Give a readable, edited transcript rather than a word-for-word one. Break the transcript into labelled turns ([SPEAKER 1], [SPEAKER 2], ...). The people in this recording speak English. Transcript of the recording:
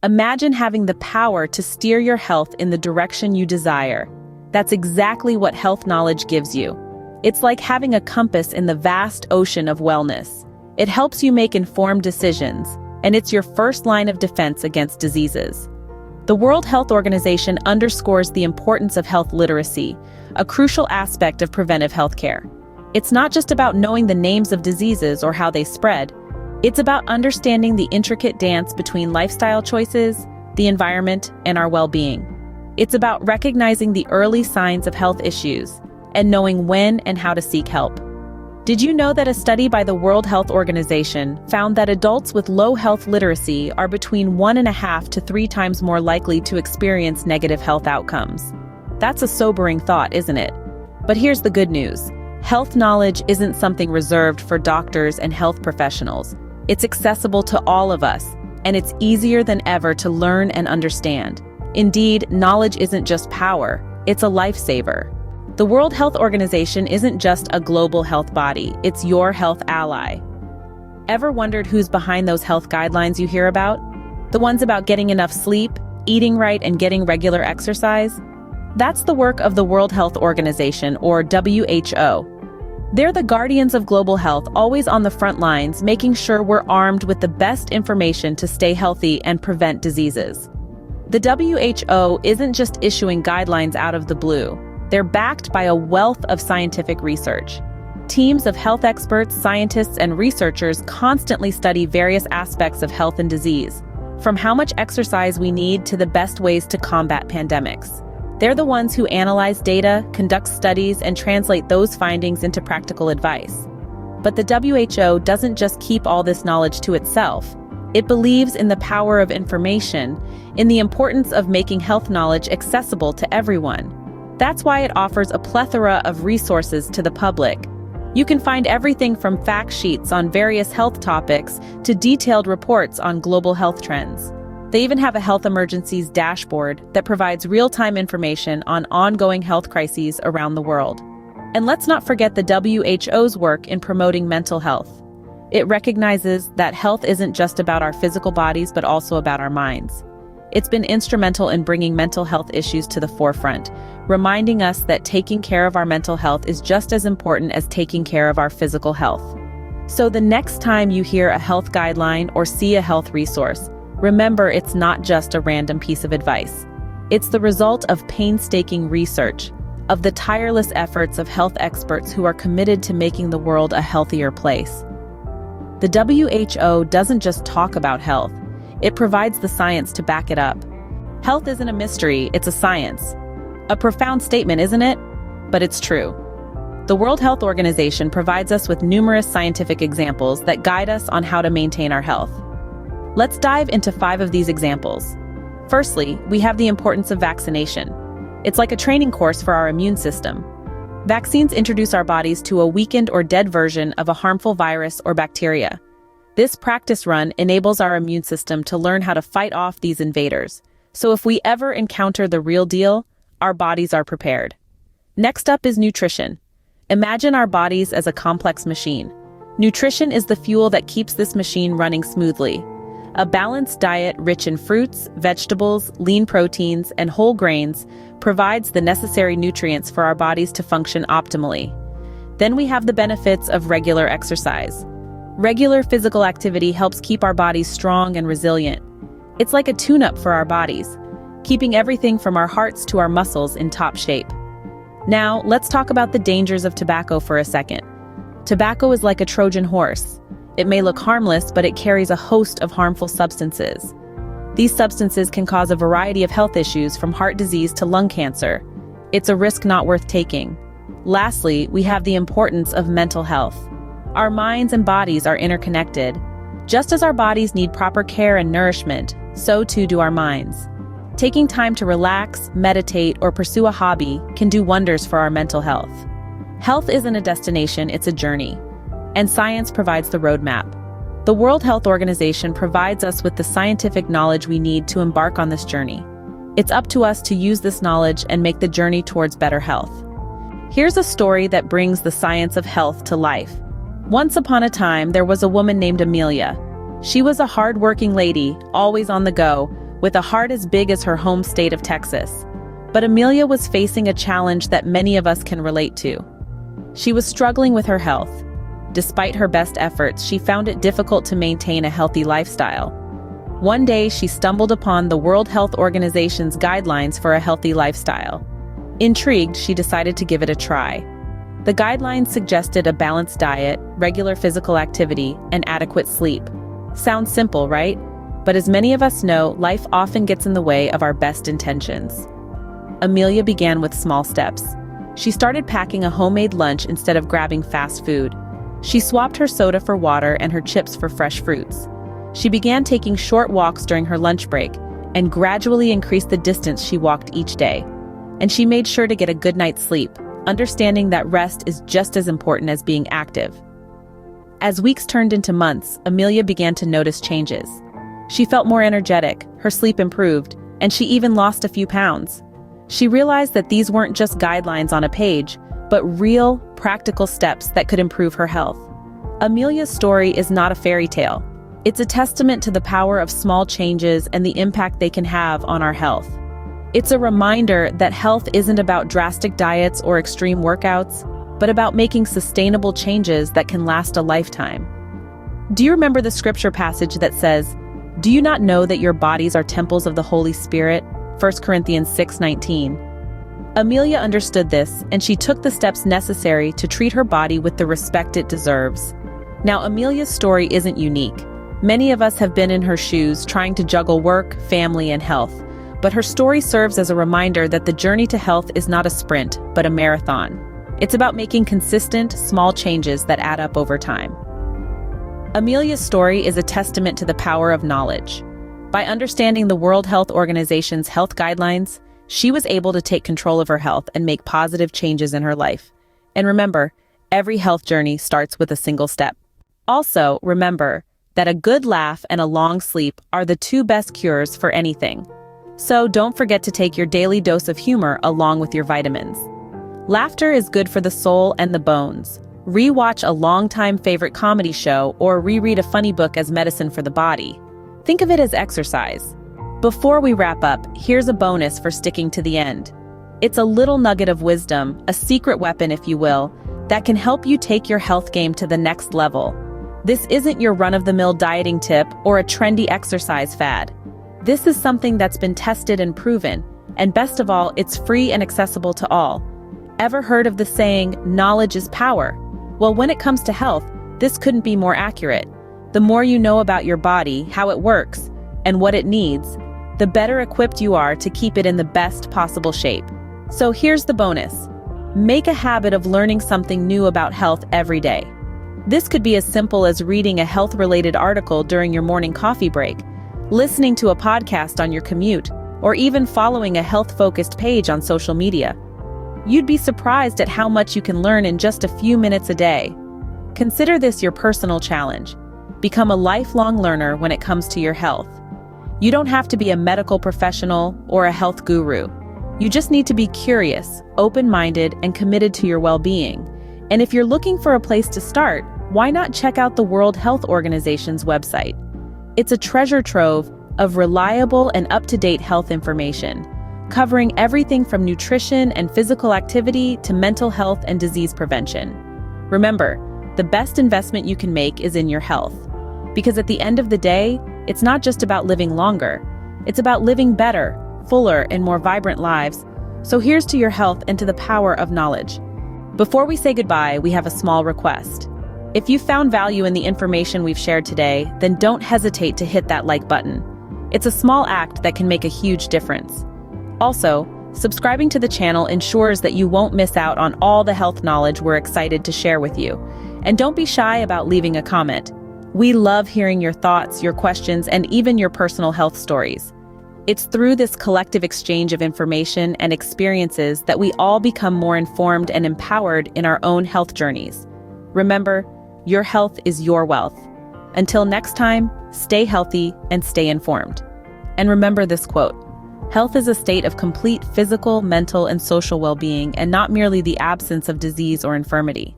[SPEAKER 1] Imagine having the power to steer your health in the direction you desire. That's exactly what health knowledge gives you. It's like having a compass in the vast ocean of wellness. It helps you make informed decisions, and it's your first line of defense against diseases. The World Health Organization underscores the importance of health literacy, a crucial aspect of preventive healthcare. It's not just about knowing the names of diseases or how they spread. It's about understanding the intricate dance between lifestyle choices, the environment, and our well-being. It's about recognizing the early signs of health issues and knowing when and how to seek help. Did you know that a study by the World Health Organization found that adults with low health literacy are between 1.5 to 3 times more likely to experience negative health outcomes? That's a sobering thought, isn't it? But here's the good news. Health knowledge isn't something reserved for doctors and health professionals. It's accessible to all of us, and it's easier than ever to learn and understand. Indeed, knowledge isn't just power, it's a lifesaver. The World Health Organization isn't just a global health body, it's your health ally. Ever wondered who's behind those health guidelines you hear about? The ones about getting enough sleep, eating right, and getting regular exercise? That's the work of the World Health Organization, or WHO. They're the guardians of global health, always on the front lines, making sure we're armed with the best information to stay healthy and prevent diseases. The WHO isn't just issuing guidelines out of the blue. They're backed by a wealth of scientific research. Teams of health experts, scientists, and researchers constantly study various aspects of health and disease, from how much exercise we need to the best ways to combat pandemics. They're the ones who analyze data, conduct studies, and translate those findings into practical advice. But the WHO doesn't just keep all this knowledge to itself. It believes in the power of information, in the importance of making health knowledge accessible to everyone. That's why it offers a plethora of resources to the public. You can find everything from fact sheets on various health topics to detailed reports on global health trends. They even have a health emergencies dashboard that provides real-time information on ongoing health crises around the world. And let's not forget the WHO's work in promoting mental health. It recognizes that health isn't just about our physical bodies, but also about our minds. It's been instrumental in bringing mental health issues to the forefront, reminding us that taking care of our mental health is just as important as taking care of our physical health. So the next time you hear a health guideline or see a health resource, remember it's not just a random piece of advice. It's the result of painstaking research, of the tireless efforts of health experts who are committed to making the world a healthier place. The WHO doesn't just talk about health, it provides the science to back it up. Health isn't a mystery, it's a science. A profound statement, isn't it? But it's true. The World Health Organization provides us with numerous scientific examples that guide us on how to maintain our health. Let's dive into 5 of these examples. Firstly, we have the importance of vaccination. It's like a training course for our immune system. Vaccines introduce our bodies to a weakened or dead version of a harmful virus or bacteria. This practice run enables our immune system to learn how to fight off these invaders. So if we ever encounter the real deal, our bodies are prepared. Next up is nutrition. Imagine our bodies as a complex machine. Nutrition is the fuel that keeps this machine running smoothly. A balanced diet rich in fruits, vegetables, lean proteins, and whole grains provides the necessary nutrients for our bodies to function optimally. Then we have the benefits of regular exercise. Regular physical activity helps keep our bodies strong and resilient. It's like a tune-up for our bodies, keeping everything from our hearts to our muscles in top shape. Now, let's talk about the dangers of tobacco for a second. Tobacco is like a Trojan horse. It may look harmless, but it carries a host of harmful substances. These substances can cause a variety of health issues, from heart disease to lung cancer. It's a risk not worth taking. Lastly, we have the importance of mental health. Our minds and bodies are interconnected. Just as our bodies need proper care and nourishment, so too do our minds. Taking time to relax, meditate, or pursue a hobby can do wonders for our mental health. Health isn't a destination, it's a journey. And science provides the roadmap. The World Health Organization provides us with the scientific knowledge we need to embark on this journey. It's up to us to use this knowledge and make the journey towards better health. Here's a story that brings the science of health to life. Once upon a time, there was a woman named Amelia. She was a hard-working lady, always on the go, with a heart as big as her home state of Texas. But Amelia was facing a challenge that many of us can relate to. She was struggling with her health. Despite her best efforts, she found it difficult to maintain a healthy lifestyle. One day, she stumbled upon the World Health Organization's guidelines for a healthy lifestyle. Intrigued, she decided to give it a try. The guidelines suggested a balanced diet, regular physical activity, and adequate sleep. Sounds simple, right? But as many of us know, life often gets in the way of our best intentions. Amelia began with small steps. She started packing a homemade lunch instead of grabbing fast food. She swapped her soda for water and her chips for fresh fruits. She began taking short walks during her lunch break and gradually increased the distance she walked each day. And she made sure to get a good night's sleep, understanding that rest is just as important as being active. As weeks turned into months, Amelia began to notice changes. She felt more energetic, her sleep improved, and she even lost a few pounds. She realized that these weren't just guidelines on a page, but real, practical steps that could improve her health. Amelia's story is not a fairy tale. It's a testament to the power of small changes and the impact they can have on our health. It's a reminder that health isn't about drastic diets or extreme workouts, but about making sustainable changes that can last a lifetime. Do you remember the scripture passage that says, "Do you not know that your bodies are temples of the Holy Spirit?" 1 Corinthians 6:19. Amelia understood this, and she took the steps necessary to treat her body with the respect it deserves. Now, Amelia's story isn't unique. Many of us have been in her shoes trying to juggle work, family, and health. But her story serves as a reminder that the journey to health is not a sprint, but a marathon. It's about making consistent, small changes that add up over time. Amelia's story is a testament to the power of knowledge. By understanding the World Health Organization's health guidelines, she was able to take control of her health and make positive changes in her life. And remember, every health journey starts with a single step. Also, remember that a good laugh and a long sleep are the two best cures for anything. So don't forget to take your daily dose of humor along with your vitamins. Laughter is good for the soul and the bones. Rewatch a longtime favorite comedy show or reread a funny book as medicine for the body. Think of it as exercise. Before we wrap up, here's a bonus for sticking to the end. It's a little nugget of wisdom, a secret weapon if you will, that can help you take your health game to the next level. This isn't your run-of-the-mill dieting tip or a trendy exercise fad. This is something that's been tested and proven, and best of all, it's free and accessible to all. Ever heard of the saying, knowledge is power? Well, when it comes to health, this couldn't be more accurate. The more you know about your body, how it works, and what it needs, the better equipped you are to keep it in the best possible shape. So here's the bonus. Make a habit of learning something new about health every day. This could be as simple as reading a health-related article during your morning coffee break, listening to a podcast on your commute, or even following a health-focused page on social media. You'd be surprised at how much you can learn in just a few minutes a day. Consider this your personal challenge. Become a lifelong learner when it comes to your health. You don't have to be a medical professional or a health guru. You just need to be curious, open-minded, and committed to your well-being. And if you're looking for a place to start, why not check out the World Health Organization's website? It's a treasure trove of reliable and up-to-date health information, covering everything from nutrition and physical activity to mental health and disease prevention. Remember, the best investment you can make is in your health. Because at the end of the day, it's not just about living longer. It's about living better, fuller, and more vibrant lives. So here's to your health and to the power of knowledge. Before we say goodbye, we have a small request. If you found value in the information we've shared today, then don't hesitate to hit that like button. It's a small act that can make a huge difference. Also, subscribing to the channel ensures that you won't miss out on all the health knowledge we're excited to share with you. And don't be shy about leaving a comment. We love hearing your thoughts, your questions, and even your personal health stories. It's through this collective exchange of information and experiences that we all become more informed and empowered in our own health journeys. Remember, your health is your wealth. Until next time, stay healthy and stay informed. And remember this quote: health is a state of complete physical, mental, and social well-being, and not merely the absence of disease or infirmity.